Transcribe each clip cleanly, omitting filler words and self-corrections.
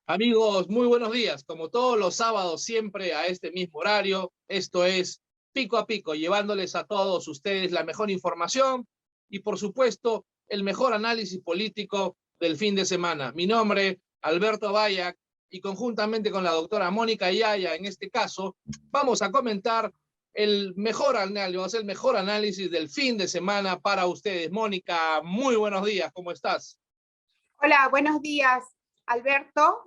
Amigos, muy buenos días. Como todos los sábados, siempre a este mismo horario, esto es Pico a Pico, llevándoles a todos ustedes la mejor información y, por supuesto, el mejor análisis político del fin de semana. Mi nombre, Alberto Bayac, y conjuntamente con la doctora Mónica Yaya, en este caso, vamos a comentar el mejor análisis del fin de semana para ustedes. Mónica, muy buenos días, ¿cómo estás? Hola, buenos días, Alberto.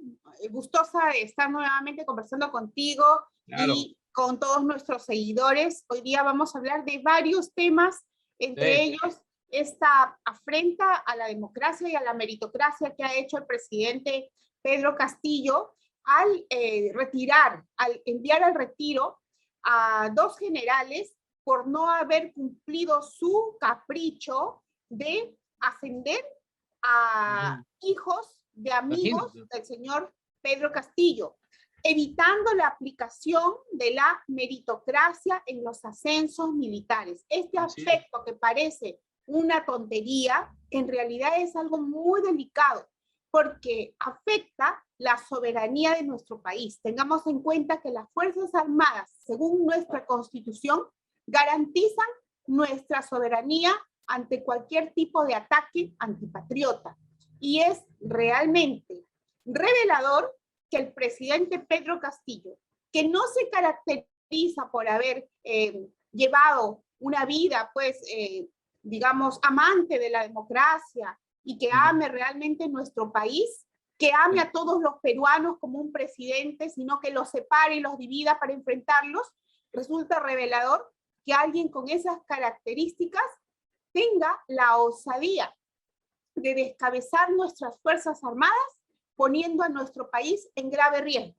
Gustosa de estar nuevamente conversando contigo. Claro. Y con todos nuestros seguidores. Hoy día vamos a hablar de varios temas, entre ellos esta afrenta a la democracia y a la meritocracia que ha hecho el presidente Pedro Castillo al enviar al retiro a 2 generales por no haber cumplido su capricho de ascender a hijos de amigos del señor Pedro Castillo, evitando la aplicación de la meritocracia en los ascensos militares. Este aspecto que parece una tontería, en realidad es algo muy delicado, porque afecta la soberanía de nuestro país. Tengamos en cuenta que las Fuerzas Armadas, según nuestra Constitución, garantizan nuestra soberanía ante cualquier tipo de ataque antipatriota. Y es realmente revelador que el presidente Pedro Castillo, que no se caracteriza por haber llevado una vida, pues, digamos, amante de la democracia y que ame realmente nuestro país, que ame a todos los peruanos como un presidente, sino que los separe y los divida para enfrentarlos, resulta revelador que alguien con esas características tenga la osadía de descabezar nuestras Fuerzas Armadas, poniendo a nuestro país en grave riesgo.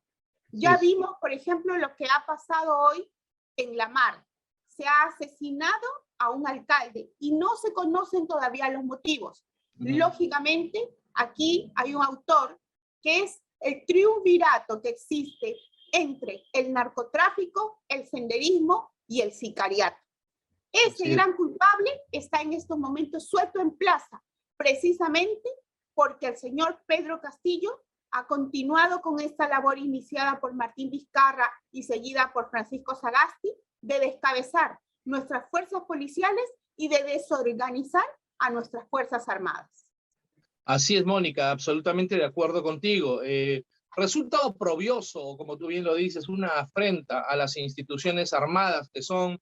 Ya vimos, por ejemplo, lo que ha pasado hoy en La Mar. Se ha asesinado a un alcalde y no se conocen todavía los motivos. Lógicamente, aquí hay un autor que es el triunvirato que existe entre el narcotráfico, el senderismo y el sicariato. Ese gran culpable está en estos momentos suelto en plaza, precisamente porque el señor Pedro Castillo ha continuado con esta labor iniciada por Martín Vizcarra y seguida por Francisco Sagasti de descabezar nuestras fuerzas policiales y de desorganizar a nuestras Fuerzas Armadas. Así es, Mónica, absolutamente de acuerdo contigo. Resulta oprobioso, como tú bien lo dices, una afrenta a las instituciones armadas que son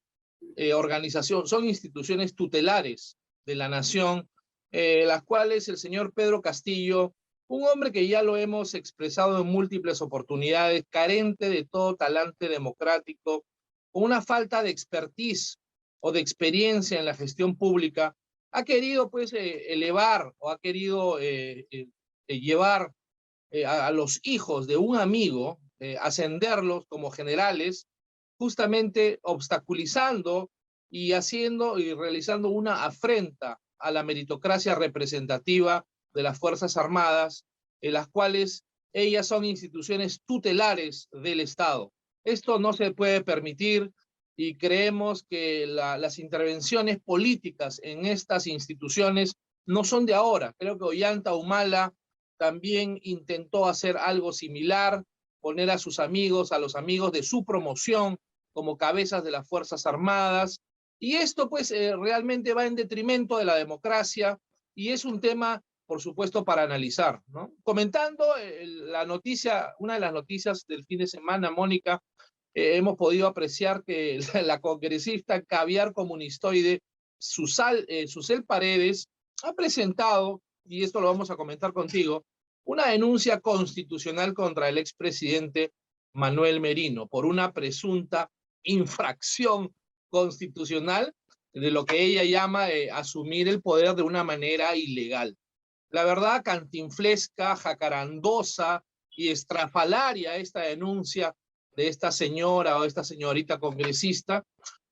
son instituciones tutelares de la nación, las cuales el señor Pedro Castillo, un hombre que ya lo hemos expresado en múltiples oportunidades, carente de todo talante democrático, con una falta de expertise o de experiencia en la gestión pública, ha querido pues elevar o ha querido llevar a los hijos de un amigo, ascenderlos como generales, justamente obstaculizando y haciendo y realizando una afrenta a la meritocracia representativa de las Fuerzas Armadas, en las cuales ellas son instituciones tutelares del Estado. Esto no se puede permitir y creemos que las intervenciones políticas en estas instituciones no son de ahora. Creo que Ollanta Humala también intentó hacer algo similar, poner a sus amigos, a los amigos de su promoción como cabezas de las Fuerzas Armadas, y esto pues realmente va en detrimento de la democracia y es un tema, por supuesto, para analizar, ¿no? Comentando la noticia, una de las noticias del fin de semana, Mónica, hemos podido apreciar que la congresista caviar comunistoide Susel Paredes ha presentado, y esto lo vamos a comentar contigo, una denuncia constitucional contra el expresidente Manuel Merino por una presunta infracción constitucional de lo que ella llama asumir el poder de una manera ilegal. La verdad, cantinflesca, jacarandosa y estrafalaria esta denuncia de esta señora o esta señorita congresista,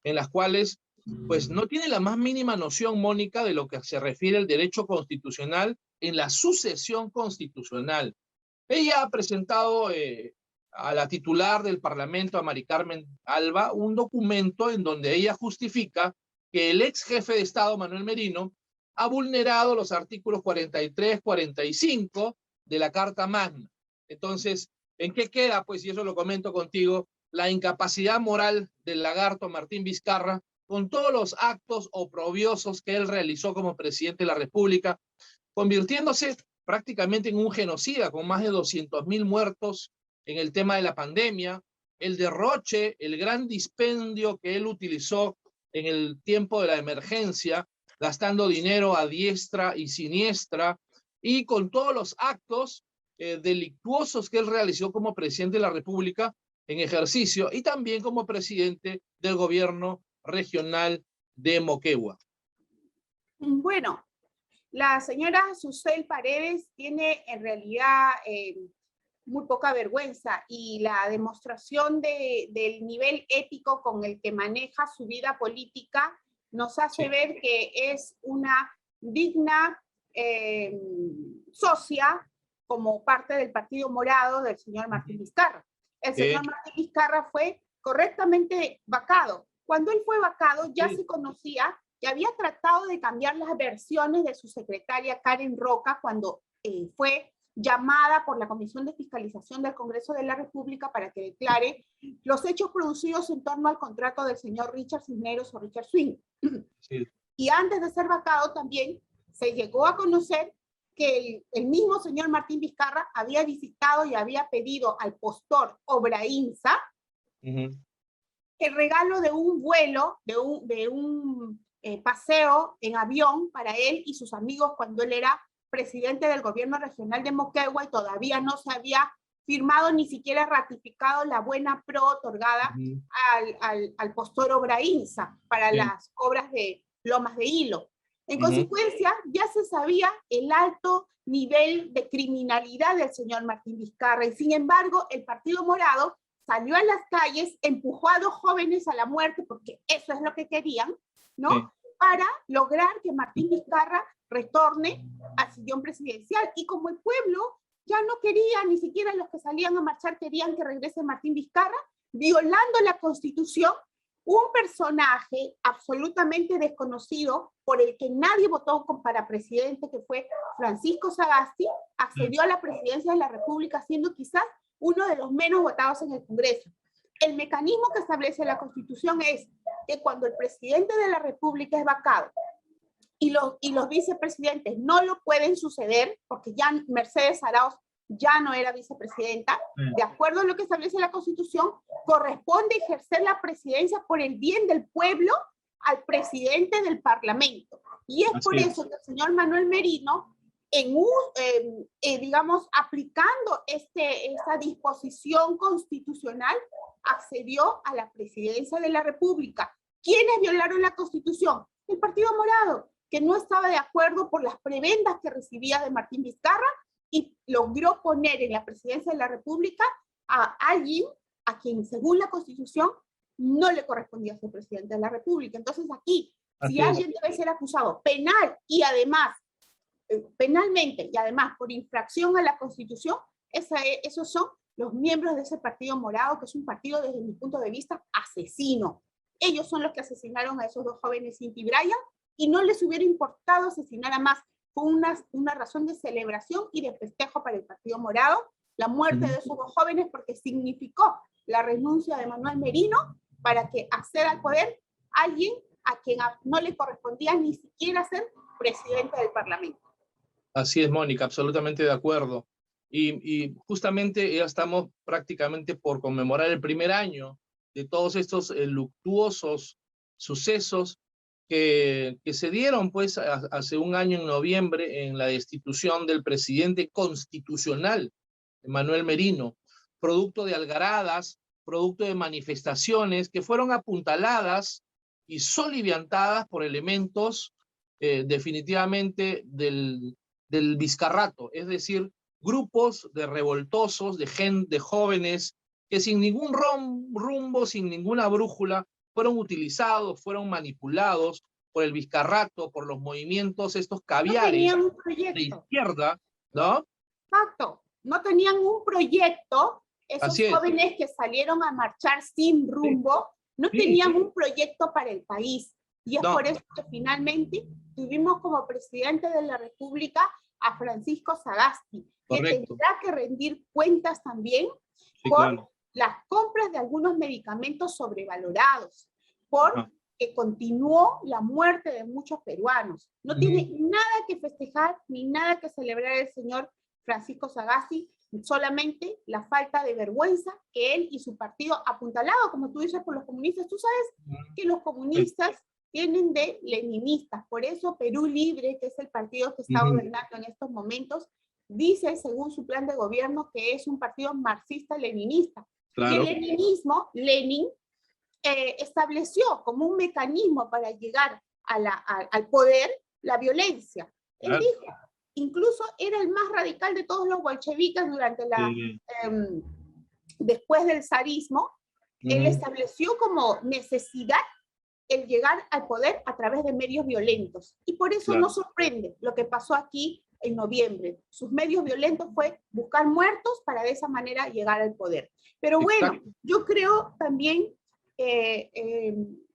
en las cuales pues no tiene la más mínima noción, Mónica, de lo que se refiere al derecho constitucional en la sucesión constitucional. Ella ha presentado a la titular del Parlamento, a Mari Carmen Alba, un documento en donde ella justifica que el ex jefe de Estado, Manuel Merino, ha vulnerado los artículos 43, 45 de la Carta Magna. Entonces, ¿en qué queda? Pues, y eso lo comento contigo, la incapacidad moral del lagarto Martín Vizcarra con todos los actos oprobiosos que él realizó como presidente de la República, convirtiéndose prácticamente en un genocida con más de 200.000 muertos en el tema de la pandemia, el derroche, el gran dispendio que él utilizó en el tiempo de la emergencia, gastando dinero a diestra y siniestra, y con todos los actos delictuosos que él realizó como presidente de la República en ejercicio y también como presidente del gobierno regional de Moquegua. Bueno, la señora Susel Paredes tiene en realidad muy poca vergüenza, y la demostración del nivel ético con el que maneja su vida política nos hace ver que es una digna socia como parte del Partido Morado del señor Martín Vizcarra. El señor Martín Vizcarra fue correctamente vacado. Cuando él fue vacado ya se conocía que había tratado de cambiar las versiones de su secretaria Karen Roca cuando fue llamada por la Comisión de Fiscalización del Congreso de la República para que declare los hechos producidos en torno al contrato del señor Richard Cisneros o Richard Swing. Sí. Y antes de ser vacado también se llegó a conocer que el mismo señor Martín Vizcarra había visitado y había pedido al postor Obrainsa el regalo de un vuelo, de un paseo en avión para él y sus amigos cuando él era presidente del gobierno regional de Moquegua y todavía no se había firmado ni siquiera ratificado la buena pro otorgada al postor Obrainsa para las obras de Lomas de Hilo. En consecuencia, ya se sabía el alto nivel de criminalidad del señor Martín Vizcarra, y sin embargo, el Partido Morado salió a las calles, empujó a 2 jóvenes a la muerte, porque eso es lo que querían, ¿no? Sí. Para lograr que Martín Vizcarra retorne al sillón presidencial. Y como el pueblo ya no quería, ni siquiera los que salían a marchar querían que regrese Martín Vizcarra, violando la Constitución, un personaje absolutamente desconocido por el que nadie votó para presidente, que fue Francisco Sagasti, accedió a la presidencia de la República, siendo quizás uno de los menos votados en el Congreso. El mecanismo que establece la Constitución es que cuando el presidente de la República es vacado y los vicepresidentes no lo pueden suceder, porque ya Mercedes Arauz ya no era vicepresidenta, de acuerdo a lo que establece la Constitución, corresponde ejercer la presidencia por el bien del pueblo al presidente del Parlamento. Y es por eso que el señor Manuel Merino, digamos, aplicando esta disposición constitucional, accedió a la presidencia de la República. ¿Quiénes violaron la Constitución? El Partido Morado, que no estaba de acuerdo por las prebendas que recibía de Martín Vizcarra, y logró poner en la presidencia de la República a alguien a quien, según la Constitución, no le correspondía ser presidente de la República. Entonces aquí, si alguien debe ser acusado penal y además, penalmente y además por infracción a la Constitución, esos son los miembros de ese Partido Morado, que es un partido, desde mi punto de vista, asesino. Ellos son los que asesinaron a esos 2 jóvenes, Cinti y Brian, y no les hubiera importado asesinar a más. Fue una razón de celebración y de festejo para el Partido Morado, la muerte de esos 2 jóvenes, porque significó la renuncia de Manuel Merino para que acceda al poder alguien a quien no le correspondía ni siquiera ser presidente del Parlamento. Así es, Mónica, absolutamente de acuerdo. Y justamente ya estamos prácticamente por conmemorar el primer año de todos estos luctuosos sucesos que se dieron pues hace un año en noviembre en la destitución del presidente constitucional, Manuel Merino, producto de algaradas, producto de manifestaciones que fueron apuntaladas y soliviantadas por elementos definitivamente del Vizcarrato, es decir, grupos de revoltosos, de jóvenes que sin ningún rumbo, sin ninguna brújula, fueron utilizados, fueron manipulados por el Vizcarrato, por los movimientos estos caviares de izquierda, ¿no? Exacto, no tenían un proyecto Esos Así es. jóvenes que salieron a marchar sin rumbo, no Sí, tenían sí. un proyecto para el país. Y es No, por eso que finalmente tuvimos como presidente de la República a Francisco Sagasti, que correcto. tendrá que rendir cuentas también Sí, por claro. las compras de algunos medicamentos sobrevalorados, por Ajá. que continuó la muerte de muchos peruanos. No tiene nada que festejar ni nada que celebrar el señor Francisco Sagasti, solamente la falta de vergüenza que él y su partido apuntalado, como tú dices, por los comunistas. Tú sabes que los comunistas tienen de leninistas, por eso Perú Libre, que es el partido que está gobernando en estos momentos, dice, según su plan de gobierno, que es un partido marxista-leninista. Claro. Y el leninismo, Lenin, estableció como un mecanismo para llegar al poder la violencia. Él dijo, incluso era el más radical de todos los bolcheviques durante después del zarismo. Él estableció como necesidad el llegar al poder a través de medios violentos. Y por eso no sorprende lo que pasó aquí en noviembre. Sus medios violentos fue buscar muertos para de esa manera llegar al poder. Pero bueno, yo creo también,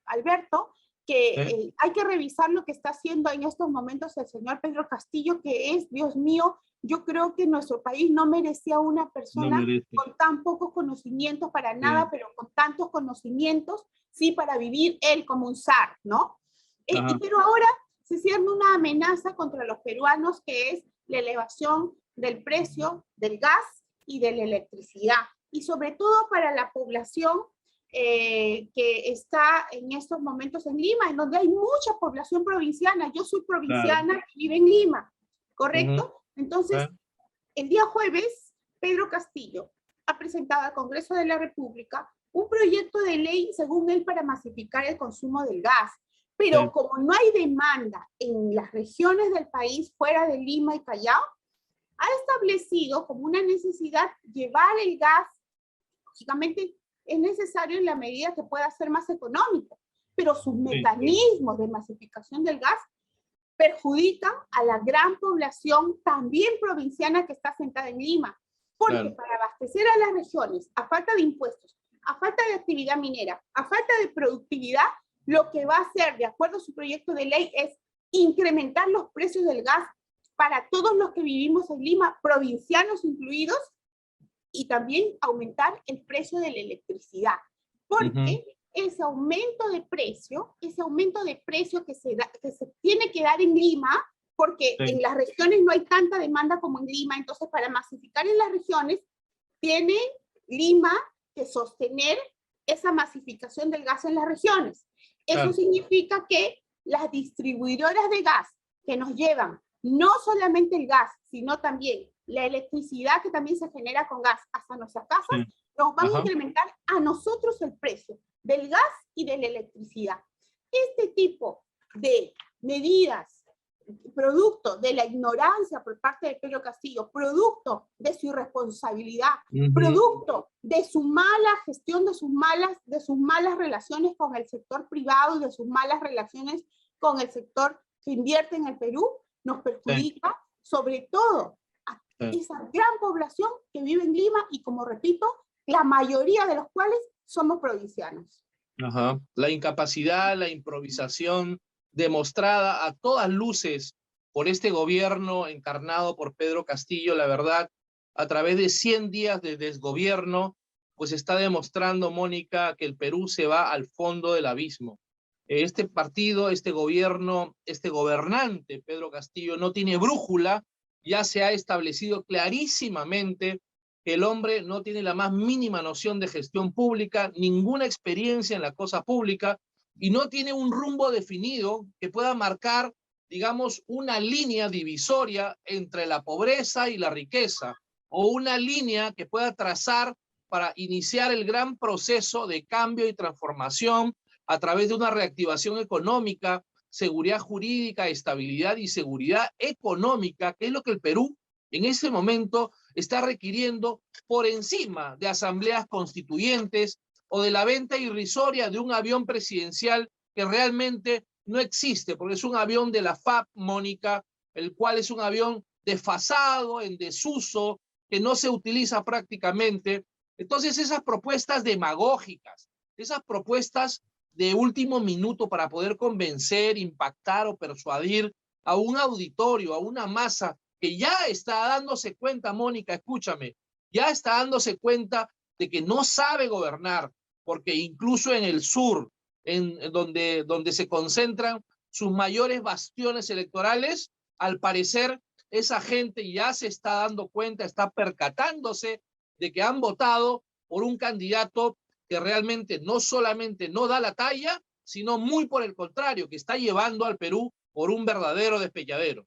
Alberto, que hay que revisar lo que está haciendo en estos momentos el señor Pedro Castillo, que es, Dios mío, yo creo que nuestro país no merecía una persona con tan pocos conocimientos para nada, pero con tantos conocimientos, sí, para vivir él como un zar, ¿no? Pero ahora se cierne una amenaza contra los peruanos, que es la elevación del precio del gas y de la electricidad, y sobre todo para la población que está en estos momentos en Lima, en donde hay mucha población provinciana. Yo soy provinciana y vivo en Lima, ¿correcto? Entonces, el día jueves, Pedro Castillo ha presentado al Congreso de la República un proyecto de ley, según él, para masificar el consumo del gas. Pero como no hay demanda en las regiones del país fuera de Lima y Callao, ha establecido como una necesidad llevar el gas. Lógicamente es necesario en la medida que pueda ser más económico, pero sus mecanismos de masificación del gas perjudican a la gran población también provinciana que está sentada en Lima, porque para abastecer a las regiones, a falta de impuestos, a falta de actividad minera, a falta de productividad, lo que va a hacer, de acuerdo a su proyecto de ley, es incrementar los precios del gas para todos los que vivimos en Lima, provincianos incluidos, y también aumentar el precio de la electricidad, porque ese aumento de precio que se tiene que dar en Lima, porque en las regiones no hay tanta demanda como en Lima, entonces para masificar en las regiones, tiene Lima que sostener esa masificación del gas en las regiones. Eso significa que las distribuidoras de gas que nos llevan no solamente el gas, sino también la electricidad que también se genera con gas hasta nuestras casas, nos van a incrementar a nosotros el precio del gas y de la electricidad. Este tipo de medidas, producto de la ignorancia por parte de Pedro Castillo, producto de su irresponsabilidad, producto de su mala gestión, de sus malas relaciones con el sector privado y de sus malas relaciones con el sector que invierte en el Perú, nos perjudica sobre todo a esa gran población que vive en Lima y, como repito, la mayoría de los cuales somos provincianos. La incapacidad, la improvisación demostrada a todas luces por este gobierno encarnado por Pedro Castillo, la verdad, a través de 100 días de desgobierno, pues está demostrando, Mónica, que el Perú se va al fondo del abismo. Este partido, este gobierno, este gobernante, Pedro Castillo, no tiene brújula. Ya se ha establecido clarísimamente que el hombre no tiene la más mínima noción de gestión pública, ninguna experiencia en la cosa pública, y no tiene un rumbo definido que pueda marcar, digamos, una línea divisoria entre la pobreza y la riqueza, o una línea que pueda trazar para iniciar el gran proceso de cambio y transformación a través de una reactivación económica, seguridad jurídica, estabilidad y seguridad económica, que es lo que el Perú en ese momento está requiriendo por encima de asambleas constituyentes o de la venta irrisoria de un avión presidencial que realmente no existe, porque es un avión de la FAP, Mónica, el cual es un avión desfasado, en desuso, que no se utiliza prácticamente, Entonces esas propuestas demagógicas, esas propuestas de último minuto para poder convencer, impactar o persuadir a un auditorio, a una masa que ya está dándose cuenta, Mónica, escúchame, ya está dándose cuenta de que no sabe gobernar, porque incluso en el sur, donde se concentran sus mayores bastiones electorales, al parecer esa gente ya se está dando cuenta, está percatándose de que han votado por un candidato que realmente no solamente no da la talla, sino muy por el contrario, que está llevando al Perú por un verdadero despelladero.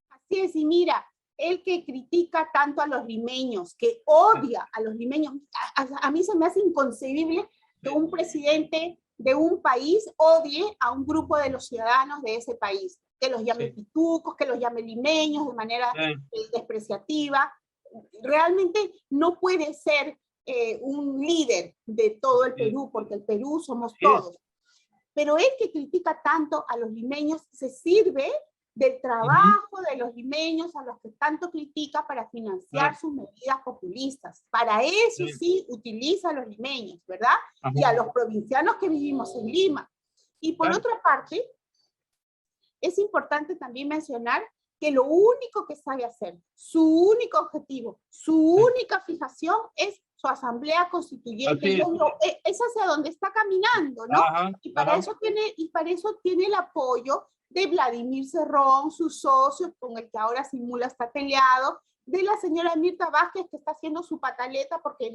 Así es, y mira, el que critica tanto a los limeños, que odia a los limeños, a mí se me hace inconcebible que un presidente de un país odie a un grupo de los ciudadanos de ese país, que los llame pitucos, que los llame limeños de manera despreciativa. Realmente no puede ser un líder de todo el Perú, porque el Perú somos todos. Pero el que critica tanto a los limeños se sirve del trabajo de los limeños a los que tanto critica para financiar sus medidas populistas. Para eso sí utiliza a los limeños, ¿verdad? Y a los provincianos que vivimos en Lima. Y por otra parte, es importante también mencionar que lo único que sabe hacer, su único objetivo, su única fijación es su asamblea constituyente, es hacia donde está caminando, ¿no? Y para eso tiene el apoyo de Vladimir Cerrón, su socio, con el que ahora simula está peleado, de la señora Mirta Vázquez, que está haciendo su pataleta porque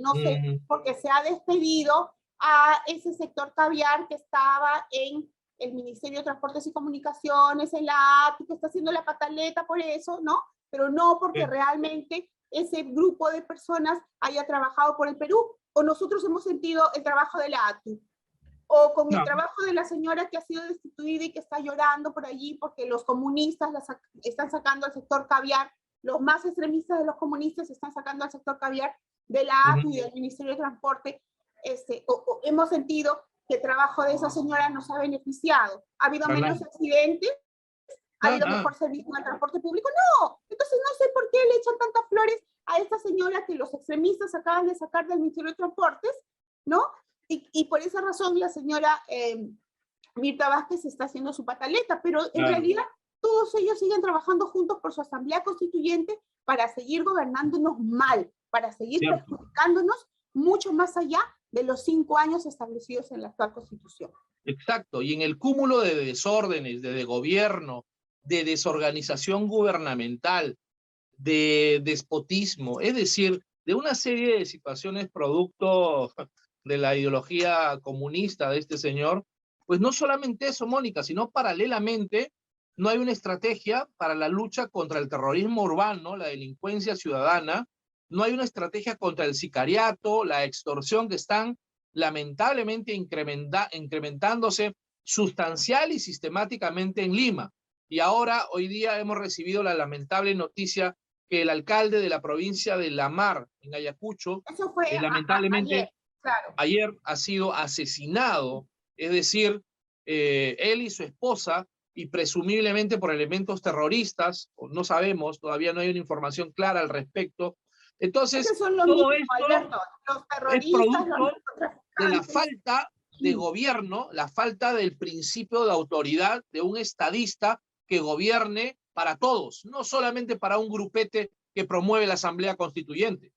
porque se ha despedido a ese sector caviar que estaba en el Ministerio de Transportes y Comunicaciones, en la ATU, que está haciendo la pataleta por eso, ¿no? Pero no porque realmente ese grupo de personas haya trabajado por el Perú, o nosotros hemos sentido el trabajo de la ATU, o con el trabajo de la señora que ha sido destituida y que está llorando por allí porque los comunistas están sacando al sector caviar, los más extremistas de los comunistas están sacando al sector caviar de la ATU y del Ministerio de Transporte. Hemos sentido que el trabajo de esa señora nos ha beneficiado. ¿Ha habido menos accidentes? ¿Ha habido mejor servicio en el transporte público? No. Entonces no sé por qué le echan tantas flores a esta señora que los extremistas acaban de sacar del Ministerio de Transportes, ¿no? Y por esa razón la señora Mirta Vázquez está haciendo su pataleta, pero en realidad todos ellos siguen trabajando juntos por su asamblea constituyente para seguir gobernándonos mal, para seguir perjudicándonos mucho más allá de los 5 años establecidos en la actual Constitución. Exacto, y en el cúmulo de desórdenes, de gobierno, de desorganización gubernamental, de despotismo, es decir, de una serie de situaciones producto de la ideología comunista de este señor, pues no solamente eso, Mónica, sino paralelamente no hay una estrategia para la lucha contra el terrorismo urbano, la delincuencia ciudadana, no hay una estrategia contra el sicariato, la extorsión, que están lamentablemente incrementándose sustancial y sistemáticamente en Lima. Y ahora, hoy día, hemos recibido la lamentable noticia que el alcalde de la provincia de La Mar, en Ayacucho, eso fue lamentablemente ayer ha sido asesinado, es decir, él y su esposa, y presumiblemente por elementos terroristas, no sabemos, todavía no hay una información clara al respecto. Entonces, todo esto es producto de la falta de gobierno, la falta del principio de autoridad de un estadista que gobierne para todos, no solamente para un grupete que promueve la Asamblea Constituyente.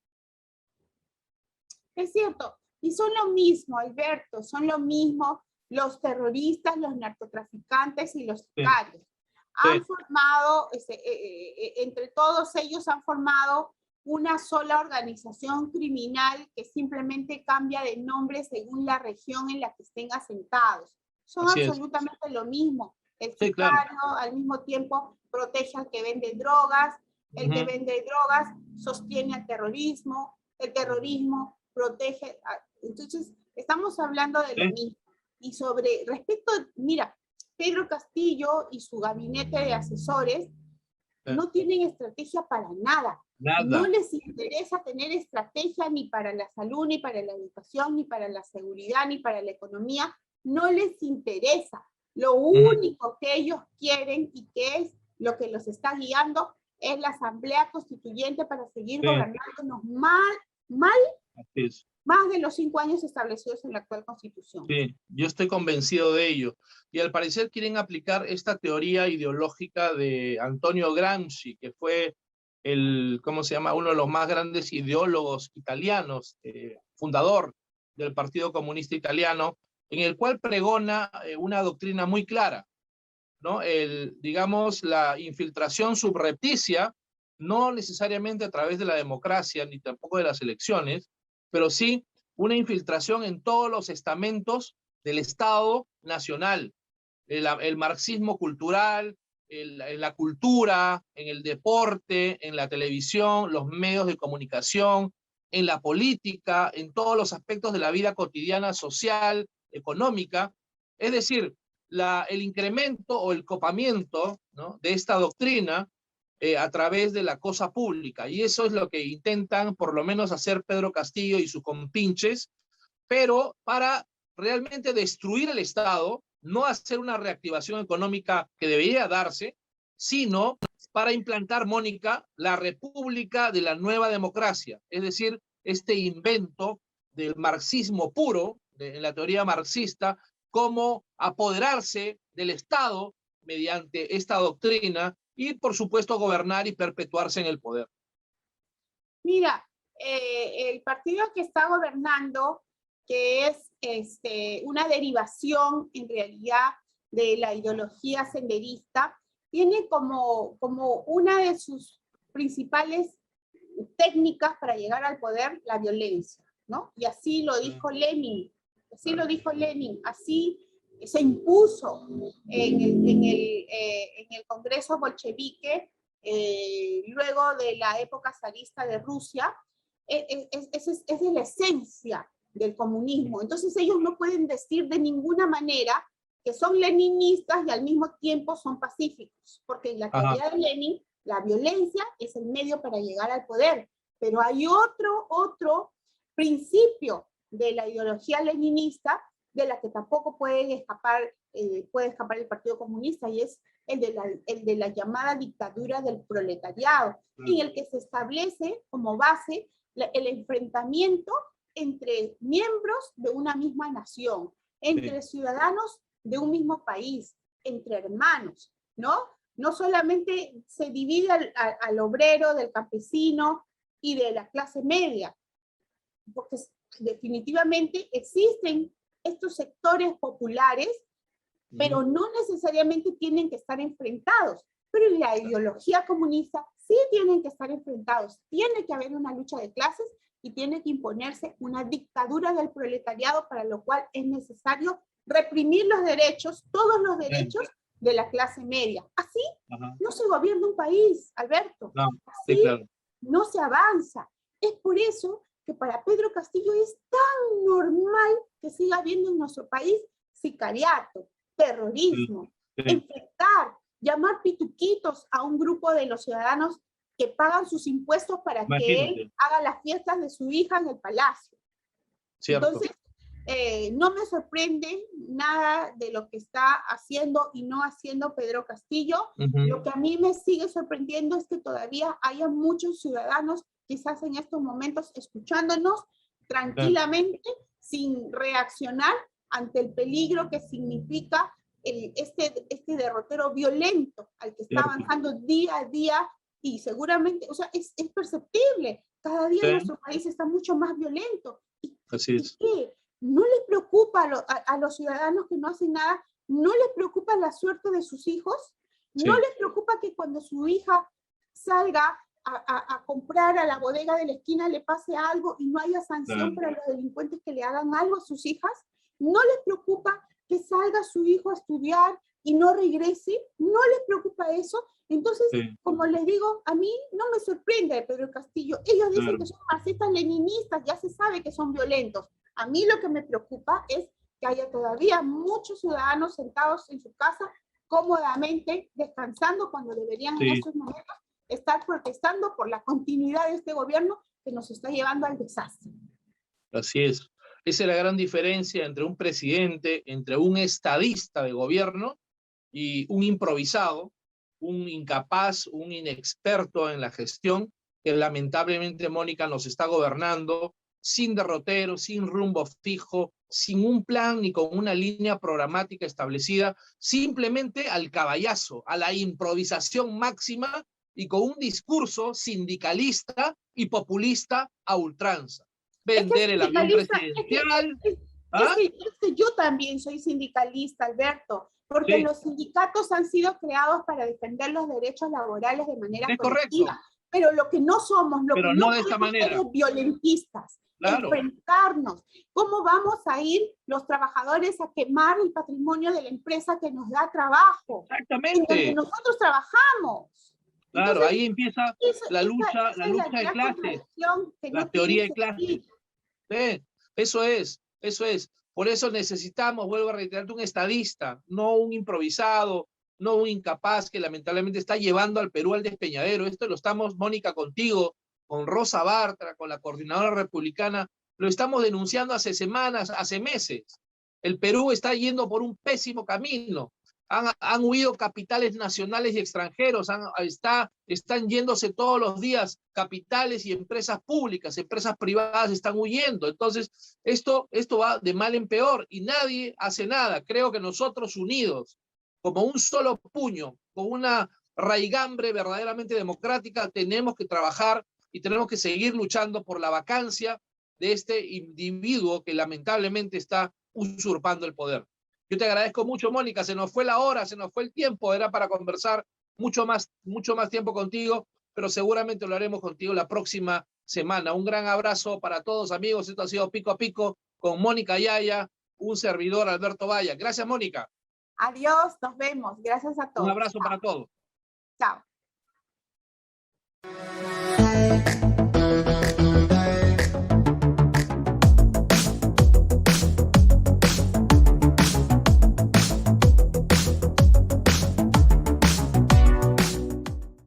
Es cierto, y son lo mismo, Alberto, son lo mismo los terroristas, los narcotraficantes y los sicarios. Han formado, entre todos ellos han formado una sola organización criminal que simplemente cambia de nombre según la región en la que estén asentados. Son absolutamente lo mismo. El sicario al mismo tiempo protege al que vende drogas, el que vende drogas sostiene al terrorismo, el terrorismo protege. Entonces, estamos hablando de lo mismo. Y respecto, mira, Pedro Castillo y su gabinete de asesores no tienen estrategia para nada. No les interesa tener estrategia ni para la salud, ni para la educación, ni para la seguridad, ni para la economía. No les interesa. Lo único que ellos quieren y que es lo que los está guiando es la Asamblea Constituyente para seguir gobernándonos mal Así es. Más de los 5 años establecidos en la actual Constitución. Sí, yo estoy convencido de ello. Y al parecer quieren aplicar esta teoría ideológica de Antonio Gramsci, que fue ¿cómo se llama? Uno de los más grandes ideólogos italianos, fundador del Partido Comunista Italiano, en el cual pregona una doctrina muy clara, ¿no? Digamos, la infiltración subrepticia, no necesariamente a través de la democracia, ni tampoco de las elecciones, pero sí una infiltración en todos los estamentos del Estado nacional, el marxismo cultural, en la cultura, en el deporte, en la televisión, los medios de comunicación, en la política, en todos los aspectos de la vida cotidiana, social, económica. Es decir, el incremento o el copamiento, ¿no?, de esta doctrina a través de la cosa pública. Y eso es lo que intentan por lo menos hacer Pedro Castillo y sus compinches, pero para realmente destruir el Estado, no hacer una reactivación económica que debería darse, sino para implantar, Mónica, la República de la Nueva Democracia, es decir, este invento del marxismo puro, en la teoría marxista, cómo apoderarse del Estado mediante esta doctrina y, por supuesto, gobernar y perpetuarse en el poder. Mira, el partido que está gobernando, que es una derivación en realidad de la ideología senderista, tiene como una de sus principales técnicas para llegar al poder la violencia, ¿no? Y así lo dijo Lenin, así se impuso en el Congreso bolchevique, luego de la época zarista de Rusia. Es de la esencia del comunismo. Entonces ellos no pueden decir de ninguna manera que son leninistas y al mismo tiempo son pacíficos, porque en la teoría de Lenin la violencia es el medio para llegar al poder, pero hay otro principio de la ideología leninista de la que tampoco puede escapar el Partido Comunista, y es el de la llamada dictadura del proletariado, en el que se establece como base el enfrentamiento entre miembros de una misma nación, entre ciudadanos de un mismo país, entre hermanos, ¿no? No solamente se divide al obrero, del campesino y de la clase media, porque definitivamente existen estos sectores populares, pero no necesariamente tienen que estar enfrentados. Pero en la ideología comunista sí tienen que estar enfrentados. Tiene que haber una lucha de clases y tiene que imponerse una dictadura del proletariado, para lo cual es necesario reprimir los derechos, todos los derechos de la clase media. Así no se gobierna un país, Alberto. Así no se avanza. Es por eso que para Pedro Castillo es tan normal que siga habiendo en nuestro país sicariato, terrorismo, enfrentar, llamar pituquitos a un grupo de los ciudadanos que pagan sus impuestos para que él haga las fiestas de su hija en el palacio. Cierto. Entonces, no me sorprende nada de lo que está haciendo y no haciendo Pedro Castillo. Lo que a mí me sigue sorprendiendo es que todavía haya muchos ciudadanos, quizás en estos momentos, escuchándonos tranquilamente, sin reaccionar ante el peligro que significa este derrotero violento al que está avanzando día a día, y seguramente, o sea, es perceptible. Cada día nuestro país está mucho más violento. Así es. ¿Y qué? ¿No les preocupa a los ciudadanos que no hacen nada? ¿No les preocupa la suerte de sus hijos? ¿No les preocupa que cuando su hija salga a comprar a la bodega de la esquina le pase algo y no haya sanción para los delincuentes que le hagan algo a sus hijas? ¿No les preocupa que salga su hijo a estudiar y no regrese? ¿No les preocupa eso? Entonces, como les digo, a mí no me sorprende de Pedro Castillo. Ellos dicen que son marxistas leninistas, ya se sabe que son violentos. A mí lo que me preocupa es que haya todavía muchos ciudadanos sentados en su casa cómodamente, descansando, cuando deberían en estos momentos estar protestando por la continuidad de este gobierno que nos está llevando al desastre. Así es. Esa es la gran diferencia entre un presidente, entre un estadista de gobierno y un improvisado, un incapaz, un inexperto en la gestión, que lamentablemente, Mónica, nos está gobernando sin derrotero, sin rumbo fijo, sin un plan ni con una línea programática establecida, simplemente al caballazo, a la improvisación máxima y con un discurso sindicalista y populista a ultranza. Vender el avión presidencial. Es que yo también soy sindicalista, Alberto, porque Sí. los sindicatos han sido creados para defender los derechos laborales de manera colectiva. Correcto. Pero lo que no somos, pero no de esta manera, es violentistas, claro. Enfrentarnos. ¿Cómo vamos a ir los trabajadores a quemar el patrimonio de la empresa que nos da trabajo? Exactamente. En donde nosotros trabajamos. Claro, entonces, ahí empieza la lucha de clases, la teoría de clases. Sí, eso es. Por eso necesitamos, vuelvo a reiterarte, un estadista, no un improvisado, no un incapaz que lamentablemente está llevando al Perú al despeñadero. Esto lo estamos, Mónica, contigo, con Rosa Bartra, con la coordinadora republicana, lo estamos denunciando hace semanas, hace meses. El Perú está yendo por un pésimo camino. Han huido capitales nacionales y extranjeros, están yéndose todos los días capitales y empresas públicas, empresas privadas están huyendo. Entonces, esto va de mal en peor y nadie hace nada. Creo que nosotros unidos, como un solo puño, con una raigambre verdaderamente democrática, tenemos que trabajar y tenemos que seguir luchando por la vacancia de este individuo que lamentablemente está usurpando el poder. Yo te agradezco mucho, Mónica, se nos fue la hora, se nos fue el tiempo, era para conversar mucho más tiempo contigo, pero seguramente lo haremos contigo la próxima semana. Un gran abrazo para todos, amigos. Esto ha sido Pico a Pico con Mónica Yaya, un servidor, Alberto Valla. Gracias, Mónica. Adiós, nos vemos. Gracias a todos. Un abrazo para todos. Chao.